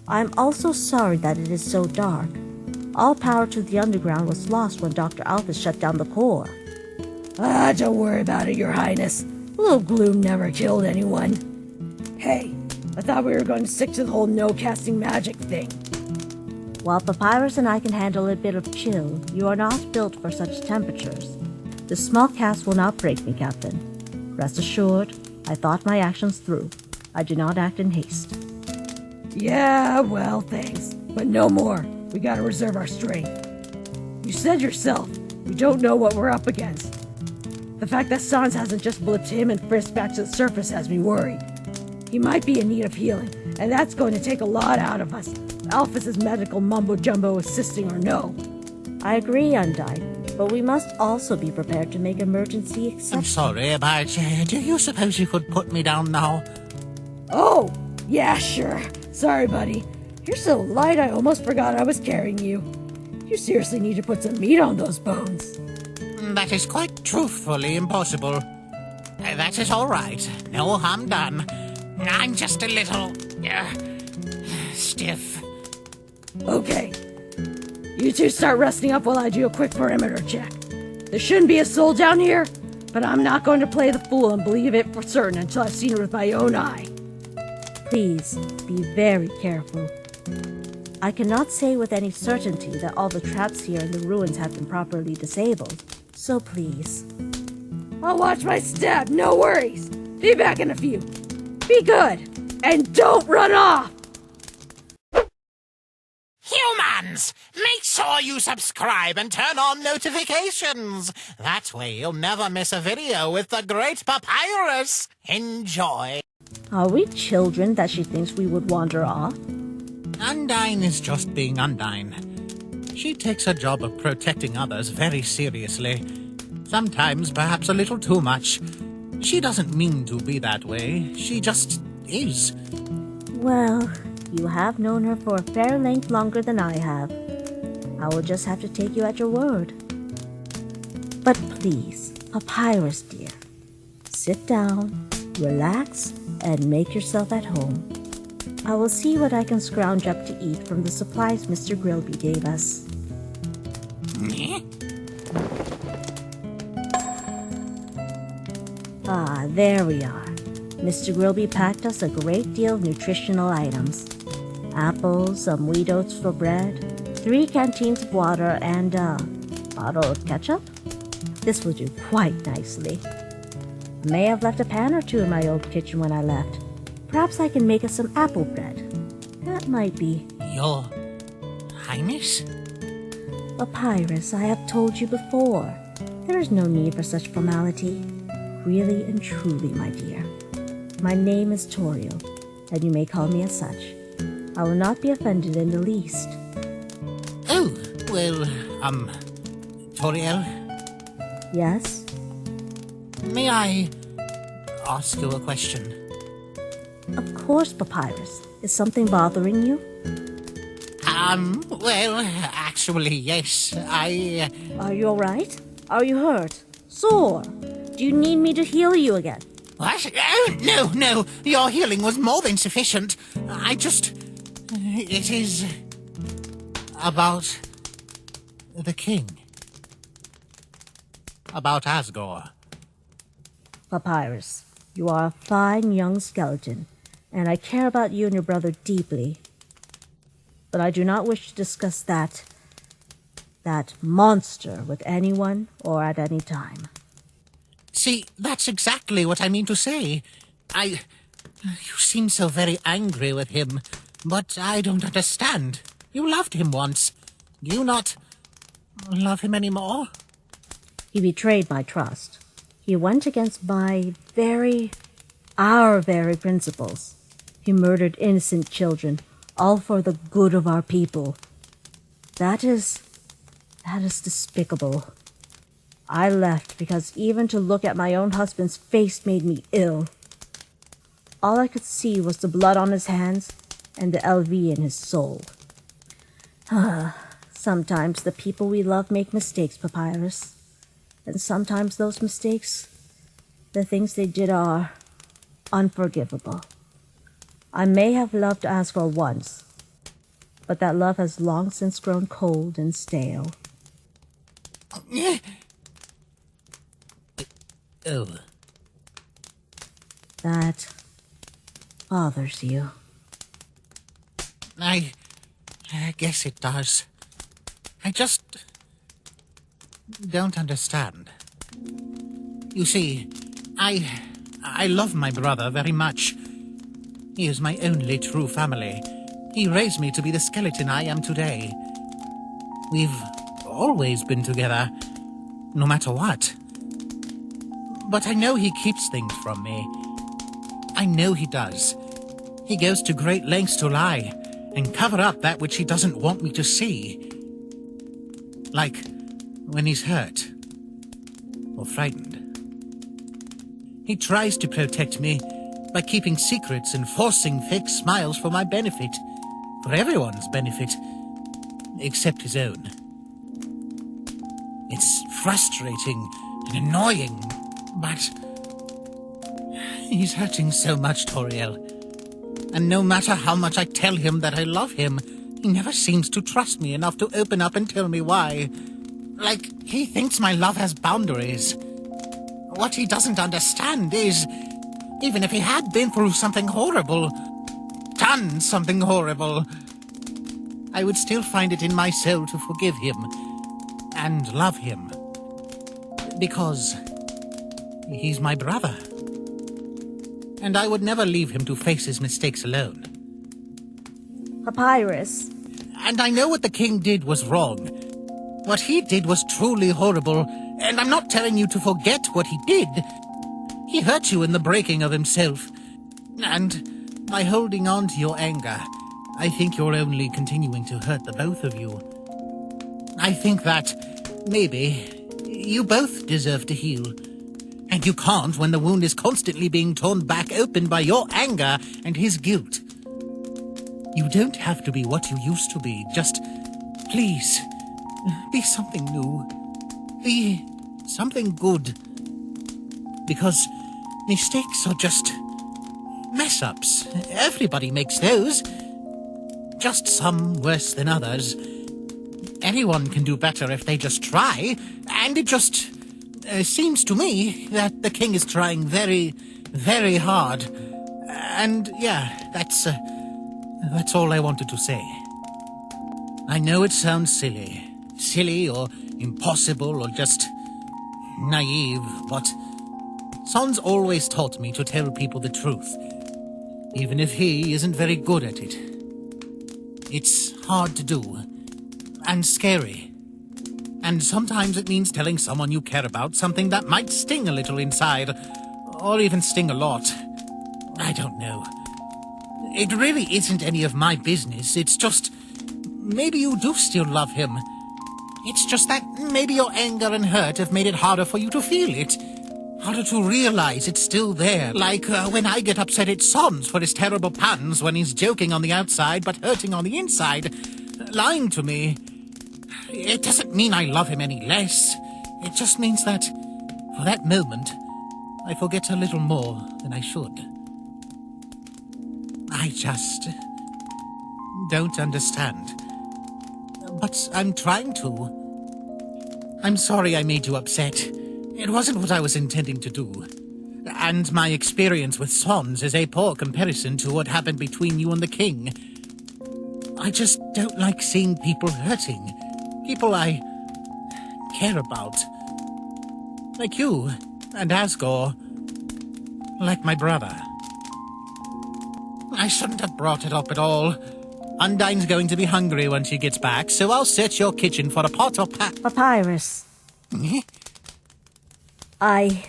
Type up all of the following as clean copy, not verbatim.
I'm also sorry that it is so dark. All power to the underground was lost when Dr. Alphys shut down the core. Don't worry about it, Your Highness. A little gloom never killed anyone. Hey, I thought we were going to stick to the whole no-casting magic thing. While Papyrus and I can handle a bit of chill, you are not built for such temperatures. The small cast will not break me, Captain. Rest assured, I thought my actions through. I do not act in haste. Yeah, well, thanks. But no more. We gotta reserve our strength. You said yourself, we don't know what we're up against. The fact that Sans hasn't just blipped him and Frisk back to the surface has me worried. He might be in need of healing, and that's going to take a lot out of us. Alphys' medical mumbo-jumbo assisting or no. I agree, Undyne, but we must also be prepared to make emergency exceptions. I'm sorry, but do you suppose you could put me down now? Oh, yeah, sure. Sorry, buddy. You're so light I almost forgot I was carrying you. You seriously need to put some meat on those bones. That is quite truthfully impossible. That is all right. No harm done. I'm just a little... stiff. Okay. You two start resting up while I do a quick perimeter check. There shouldn't be a soul down here, but I'm not going to play the fool and believe it for certain until I've seen it with my own eye. Please, be very careful. I cannot say with any certainty that all the traps here in the ruins have been properly disabled, so please. I'll watch my step, no worries. Be back in a few. Be good, and don't run off! Humans, make sure you subscribe and turn on notifications. That way you'll never miss a video with the great Papyrus. Enjoy. Are we children that she thinks we would wander off? Undyne is just being Undyne. She takes her job of protecting others very seriously. Sometimes perhaps a little too much. She doesn't mean to be that way. She just is. Well, you have known her for a fair length longer than I have. I will just have to take you at your word. But please, Papyrus dear, sit down, relax, and make yourself at home. I will see what I can scrounge up to eat from the supplies Mr. Grillby gave us. Ah, there we are. Mr. Grillby packed us a great deal of nutritional items. Apples, some wheat oats for bread, 3 canteens of water, and a bottle of ketchup. This will do quite nicely. I may have left a pan or two in my old kitchen when I left. Perhaps I can make us some apple bread. That might be... Your Highness? Papyrus, I have told you before. There is no need for such formality. Really and truly, my dear. My name is Toriel, and you may call me as such. I will not be offended in the least. Oh, well, Toriel? Yes? May I ask you a question? Of course, Papyrus. Is something bothering you? Well, actually, yes. Are you alright? Are you hurt? Sore? Do you need me to heal you again? What? Oh, no. Your healing was more than sufficient. It is... about... the king. About Asgore. Papyrus, you are a fine young skeleton, and I care about you and your brother deeply. But I do not wish to discuss that monster with anyone or at any time. See, that's exactly what I mean to say. You seem so very angry with him, but I don't understand. You loved him once. Do you not love him anymore? He betrayed my trust. He went against our very principles. He murdered innocent children, all for the good of our people. That is despicable. I left because even to look at my own husband's face made me ill. All I could see was the blood on his hands and the LV in his soul. Sometimes the people we love make mistakes, Papyrus. And sometimes those mistakes, the things they did are unforgivable. I may have loved Asgore once, but that love has long since grown cold and stale. Oh. That bothers you. I guess it does. I just don't understand. You see, I love my brother very much. He is my only true family. He raised me to be the skeleton I am today. We've always been together, no matter what. But I know he keeps things from me. I know he does. He goes to great lengths to lie and cover up that which he doesn't want me to see. Like when he's hurt or frightened. He tries to protect me by keeping secrets and forcing fake smiles for my benefit. For everyone's benefit, except his own. It's frustrating and annoying, but he's hurting so much, Toriel. And no matter how much I tell him that I love him, he never seems to trust me enough to open up and tell me why. Like, he thinks my love has boundaries. What he doesn't understand is, even if he had been through something horrible, done something horrible, I would still find it in my soul to forgive him and love him. Because he's my brother. And I would never leave him to face his mistakes alone. Papyrus. And I know what the king did was wrong. What he did was truly horrible, and I'm not telling you to forget what he did. He hurt you in the breaking of himself. And by holding on to your anger, I think you're only continuing to hurt the both of you. I think that, maybe, you both deserve to heal. And you can't when the wound is constantly being torn back open by your anger and his guilt. You don't have to be what you used to be. Just, please, be something new. Be something good. Because mistakes are just mess-ups. Everybody makes those. Just some worse than others. Anyone can do better if they just try. And it just seems to me that the king is trying very, very hard. And yeah, that's all I wanted to say. I know it sounds silly. Silly or impossible or just naive, but Son's always taught me to tell people the truth, even if he isn't very good at it. It's hard to do, and scary. And sometimes it means telling someone you care about something that might sting a little inside, or even sting a lot. I don't know. It really isn't any of my business. It's just, maybe you do still love him. It's just that maybe your anger and hurt have made it harder for you to feel it. Harder to realize it's still there. Like when I get upset at Sons for his terrible puns when he's joking on the outside but hurting on the inside. Lying to me. It doesn't mean I love him any less. It just means that, for that moment, I forget a little more than I should. I just don't understand. But I'm trying to. I'm sorry I made you upset. It wasn't what I was intending to do. And my experience with Sons is a poor comparison to what happened between you and the king. I just don't like seeing people hurting. People I care about. Like you and Asgore. Like my brother. I shouldn't have brought it up at all. Undyne's going to be hungry when she gets back, so I'll search your kitchen for a pot or Papyrus. I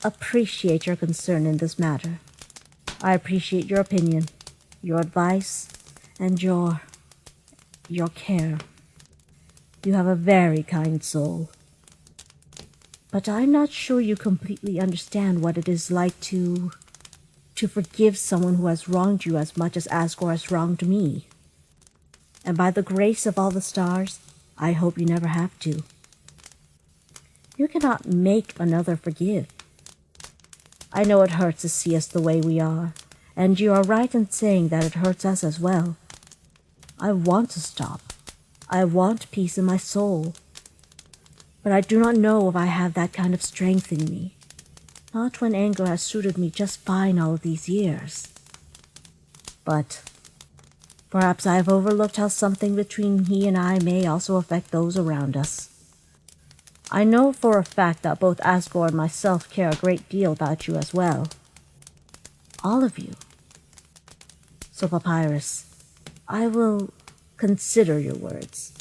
appreciate your concern in this matter. I appreciate your opinion, your advice, and your care. You have a very kind soul. But I'm not sure you completely understand what it is like to forgive someone who has wronged you as much as Asgore has wronged me. And by the grace of all the stars, I hope you never have to. You cannot make another forgive. I know it hurts to see us the way we are, and you are right in saying that it hurts us as well. I want to stop. I want peace in my soul. But I do not know if I have that kind of strength in me. Not when anger has suited me just fine all of these years. But perhaps I have overlooked how something between he and I may also affect those around us. I know for a fact that both Asgore and myself care a great deal about you as well. All of you. So, Papyrus, I will consider your words.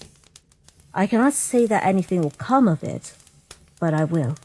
I cannot say that anything will come of it, but I will.